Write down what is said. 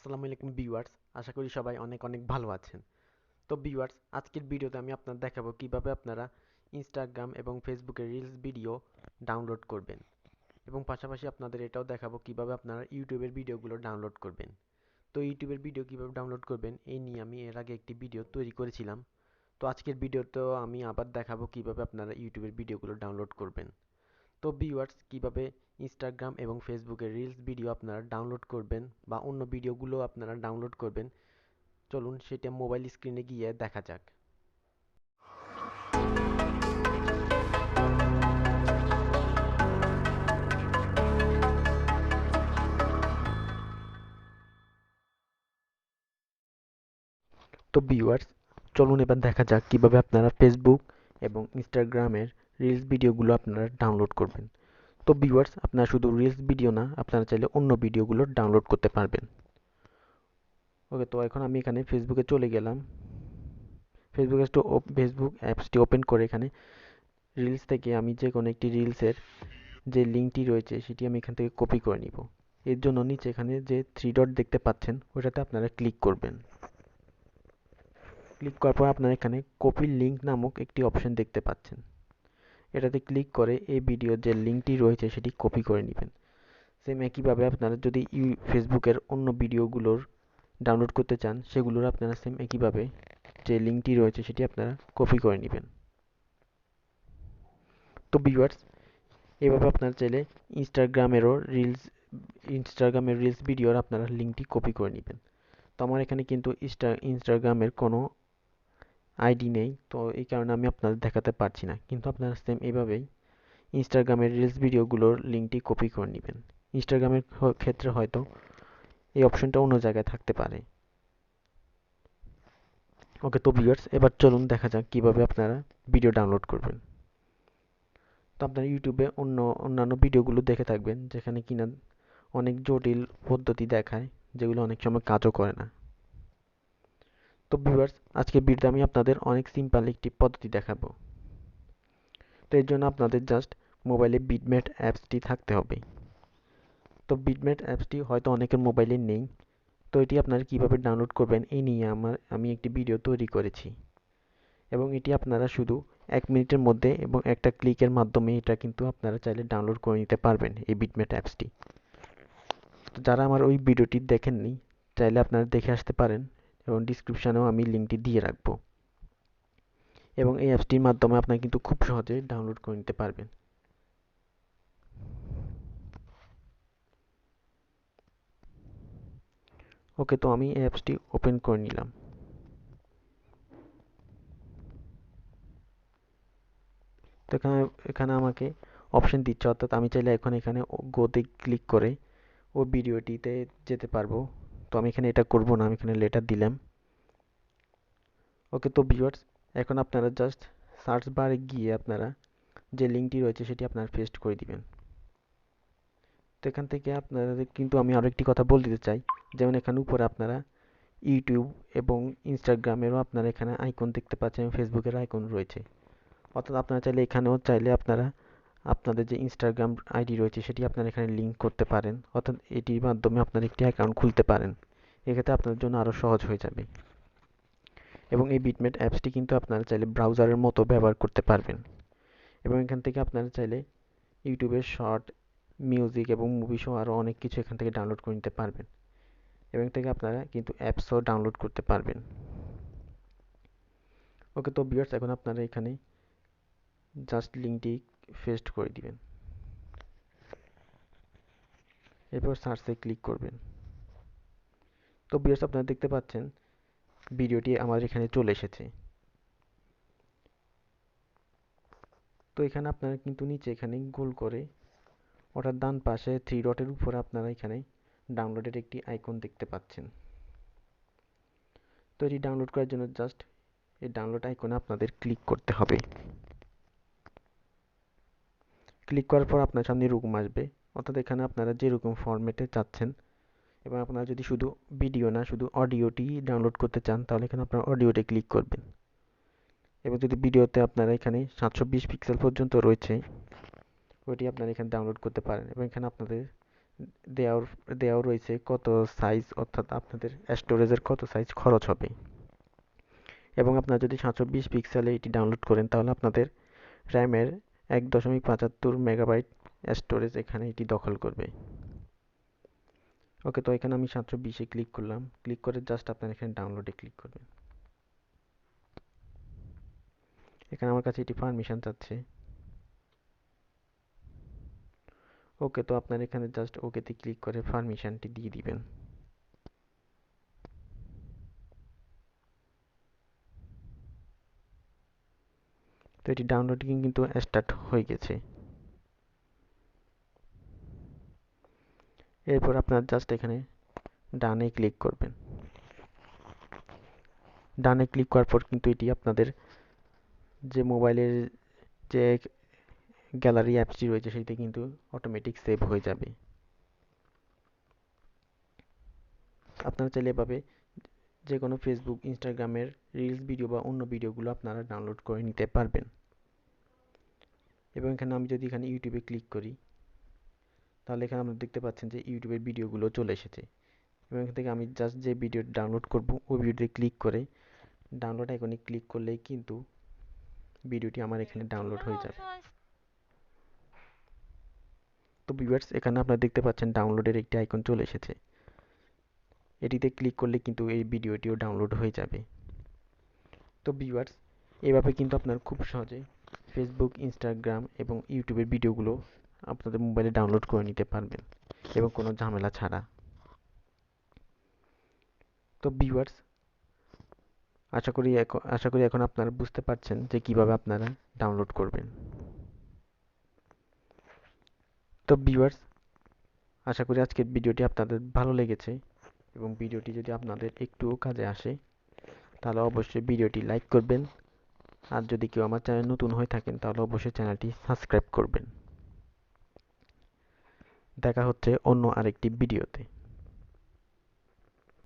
আসসালামু আলাইকুম ভিউয়ার্স, আশা করি সবাই অনেক অনেক ভালো আছেন। তো ভিউয়ার্স, আজকের ভিডিওতে আমি আপনাদের দেখাবো কিভাবে আপনারা ইনস্টাগ্রাম এবং ফেসবুকে রিলস ভিডিও ডাউনলোড করবেন, এবং পাশাপাশি আপনাদের এটাও দেখাবো কিভাবে আপনারা ইউটিউবের ভিডিওগুলো ডাউনলোড করবেন। তো ইউটিউবের ভিডিও কিভাবে ডাউনলোড করবেন এই নিয়ে আমি এর আগে একটি ভিডিও তৈরি করেছিলাম। তো আজকের ভিডিওতেও আমি আবার দেখাবো কিভাবে আপনারা ইউটিউবের ভিডিওগুলো ডাউনলোড করবেন। তো ভিউয়ার্স, কিভাবে ইনস্টাগ্রাম এবং ফেসবুকে রিলস ভিডিও আপনারা ডাউনলোড করবেন বা অন্য ভিডিওগুলো আপনারা ডাউনলোড করবেন, চলুন সেটা মোবাইল স্ক্রিনে গিয়ে দেখা যাক। তো ভিউয়ার্স, চলুন এবার দেখা যাক কিভাবে আপনারা ফেসবুক এবং ইনস্টাগ্রামের রিলস ভিডিওগুলো আপনারা ডাউনলোড করবেন। তো ভিউয়ার্স, আপনারা শুধু রিলস ভিডিও না, আপনারা চাইলে অন্য ভিডিওগুলো ডাউনলোড করতে পারবেন। ওকে, তো এখন আমি এখানে ফেসবুকে চলে গেলাম। ফেসবুক অ্যাপসটি ওপেন করে এখানে রিলস থেকে আমি যে কোনো একটি রিলসের যে লিঙ্কটি রয়েছে সেটি আমি এখান থেকে কপি করে নিব। এর জন্য নিচে এখানে যে থ্রি ডট দেখতে পাচ্ছেন ওটাতে আপনারা ক্লিক করবেন। ক্লিক করার পর আপনারা এখানে কপি লিঙ্ক নামক একটি অপশন দেখতে পাচ্ছেন। এটাতে ক্লিক করে এই ভিডিওর যে লিঙ্কটি রয়েছে সেটি কপি করে নেবেন। সেম একইভাবে আপনারা যদি ফেসবুকের অন্য ভিডিওগুলোর ডাউনলোড করতে চান, সেগুলোর আপনারা সেম একইভাবে যে লিঙ্কটি রয়েছে সেটি আপনারা কপি করে নেবেন। তো ভিউয়ার্স, এভাবে আপনারা চাইলে ইনস্টাগ্রামের রিলস ভিডিওর আপনারা লিঙ্কটি কপি করে নেবেন। তো আমার এখানে কিন্তু ইনস্টাগ্রামের কোনো আইডি নেই, তো এই কারণে আমি আপনাদের দেখাতে পারছি না, কিন্তু আপনারা সেম এইভাবেই ইনস্টাগ্রামের রিলস ভিডিওগুলোর লিঙ্কটি কপি করে নেবেন। ইনস্টাগ্রামের ক্ষেত্রে হয়তো এই অপশনটা অন্য জায়গায় থাকতে পারে। ওকে, তো ভিউয়ার্স, এবার চলুন দেখা যাক কিভাবে আপনারা ভিডিও ডাউনলোড করবেন। তো আপনারা ইউটিউবে অন্যান্য ভিডিওগুলো দেখে থাকবেন যেখানে কিনা অনেক জটিল পদ্ধতি দেখায়, যেগুলো অনেক সময় কাজও করে না। তো ভিউয়ার্স, আজকের ভিডিওতে আমি আপনাদের অনেক সিম্পল একটি পদ্ধতি দেখাবো। তো এর জন্য আপনাদের জাস্ট মোবাইলে বিটমেট অ্যাপসটি থাকতে হবে। তো বিটমেট অ্যাপসটি হয়তো অনেকের মোবাইলে নেই। তো এটি আপনারা কিভাবে ডাউনলোড করবেন এই নিয়ে আমি একটি ভিডিও তৈরি করেছি, এবং এটি আপনারা শুধু 1 মিনিটের মধ্যে এবং একটা ক্লিকের মাধ্যমে এটা কিন্তু আপনারা চাইলে ডাউনলোড করে নিতে পারবেন এই বিটমেট অ্যাপসটি। তো যারা আমার ওই ভিডিওটি দেখেননি, চাইলে আপনারা দেখে আসতে পারেন, এবং ডিসক্রিপশনেও আমি লিঙ্কটি দিয়ে রাখবো। এবং এই অ্যাপসটির মাধ্যমে আপনারা কিন্তু খুব সহজে ডাউনলোড করে নিতে পারবেন। ওকে, তো আমি অ্যাপসটি ওপেন করে নিলাম। তো এখানে আমাকে অপশন দিচ্ছে, অর্থাৎ আমি চাইলে এখন এখানে গোতে ক্লিক করে ও ভিডিওটিতে যেতে পারবো। তো আমি এখানে এটা করব না, আমি এখানে লেটার দিলাম। ওকে, তো ভিউয়ার্স, এখন আপনারা জাস্ট সার্চ বারে গিয়ে আপনারা যে লিঙ্কটি রয়েছে সেটি আপনারা পেস্ট করে দিবেন। তো এখান থেকে আপনাদের কিন্তু আমি আরো একটি কথা বলে দিতে চাই, যেমন এখানে উপরে আপনারা ইউটিউব এবং ইনস্টাগ্রামেরও আপনারা এখানে আইকন দেখতে পাচ্ছেন, ফেসবুকের আইকন রয়েছে। অর্থাৎ আপনারা চাইলে এখানেও চাইলে আপনারা আপনাদের যে ইনস্টাগ্রাম আইডি রয়েছে সেটি আপনারা এখানে লিঙ্ক করতে পারেন, অর্থাৎ এটির মাধ্যমে আপনারা একটি অ্যাকাউন্ট খুলতে পারেন। এক্ষেত্রে আপনাদের জন্য আরো সহজ হয়ে যাবে। এবং এই বিটমেট অ্যাপসটি কিন্তু আপনারা চাইলে ব্রাউজারের মতো ব্যবহার করতে পারবেন, এবং এখান থেকে আপনারা চাইলে ইউটিউবের শর্ট, মিউজিক এবং মুভি সহ আরও অনেক কিছু এখান থেকে ডাউনলোড করে নিতে পারবেন, এবং থেকে আপনারা কিন্তু অ্যাপসও ডাউনলোড করতে পারবেন। ওকে, তো ভিউয়ার্স, এখন আপনারা এখানে জাস্ট লিঙ্কটি পেস্ট করে দিবেন, এরপর সার্চে ক্লিক করবেন। তো ভিউয়ার্স, আপনারা দেখতে পাচ্ছেন ভিডিওটি আমাদের এখানে চলে এসেছে। তো এখানে আপনারা কিন্তু নিচে এখানে গোল করে ওটার ডান পাশে থ্রি ডটের উপরে আপনারা এখানে ডাউনলোডের একটি আইকন দেখতে পাচ্ছেন। তো এটি ডাউনলোড করার জন্য জাস্ট এই ডাউনলোড আইকনে আপনাদের ক্লিক করতে হবে। ক্লিক করার পর আপনার সামনে এরকম আসবে, অর্থাৎ এখানে আপনারা যেরকম ফরম্যাটে চাচ্ছেন, এবং আপনারা যদি শুধু ভিডিও না শুধু অডিওটি ডাউনলোড করতে চান তাহলে এখানে আপনারা অডিওতে ক্লিক করবেন। এবং যদি ভিডিওতে আপনারা এখানে 720 পিক্সেল পর্যন্ত রয়েছে ওইটি আপনারা এখানে ডাউনলোড করতে পারেন, এবং এখানে আপনাদের দেওয়ার দেওয়া রয়েছে কত সাইজ, অর্থাৎ আপনাদের স্টোরেজের কত সাইজ খরচ হবে। এবং আপনারা যদি 720 পিক্সেলে এটি ডাউনলোড করেন তাহলে আপনাদের র্যামের 1.75 মেগাবাইট স্টোরেজ এখানে এটি দখল করবে। ওকে, তো এখানে আমি 720-এ ক্লিক করলাম। ক্লিক করে জাস্ট আপনারা এখানে ডাউনলোডে ক্লিক করবেন। এখানে আমার কাছে এটি পারমিশন চাচ্ছে। ওকে, তো আপনারা এখানে জাস্ট ওকেতে ক্লিক করে পারমিশনটি দিয়ে দিবেন। তো এটি ডাউনলোডিং কিন্তু স্টার্ট হয়ে গেছে। এরপর আপনারা জাস্ট এখানে ডানে ক্লিক করবেন। ডানে ক্লিক করার পর কিন্তু এটি আপনাদের যে মোবাইলের যে গ্যালারি অ্যাপসটি রয়েছে সেটি কিন্তু অটোমেটিক সেভ হয়ে যাবে। আপনারা চাইলে এভাবে যে কোনো ফেসবুক, ইনস্টাগ্রামের রিলস ভিডিও বা অন্য ভিডিওগুলো আপনারা ডাউনলোড করে নিতে পারবেন। এবং এখানে আমি যদি এখানে ইউটিউবে ক্লিক করি তাহলে এখানে আপনারা দেখতে পাচ্ছেন যে ইউটিউবের ভিডিওগুলো চলে এসেছে। এবং এখান থেকে আমি জাস্ট যে ভিডিও ডাউনলোড করব ওই ভিডিওতে ক্লিক করে ডাউনলোড আইকনে ক্লিক করলেই কিন্তু ভিডিওটি আমার এখানে ডাউনলোড হয়ে যাবে। তো ভিউয়ার্স, এখানে আপনারা দেখতে পাচ্ছেন ডাউনলোডের একটি আইকন চলে এসেছে। এটিতে ক্লিক করলে কিন্তু এই ভিডিওটিও ডাউনলোড হয়ে যাবে। তো ভিউয়ার্স, এভাবে কিন্তু আপনারা খুব সহজে ফেসবুক, ইনস্টাগ্রাম এবং ইউটিউবের ভিডিওগুলো আপনাদের মোবাইলে ডাউনলোড করে নিতে পারবেন এবং কোনো ঝামেলা ছাড়া। তো ভিউয়ার্স, আশা করি এখন আপনারা বুঝতে পারছেন যে কিভাবে আপনারা ডাউনলোড করবেন। তো ভিউয়ার্স, আশা করি আজকের ভিডিওটি আপনাদের ভালো লেগেছে এবং ভিডিওটি যদি আপনাদের একটুও কাজে আসে তাহলে অবশ্যই ভিডিওটি লাইক করবেন। আর যদি কেউ আমার চ্যানেল নতুন হয়ে থাকেন তাহলে অবশ্যই চ্যানেলটি সাবস্ক্রাইব করবেন। দেখা হচ্ছে অন্য আরেকটি ভিডিওতে।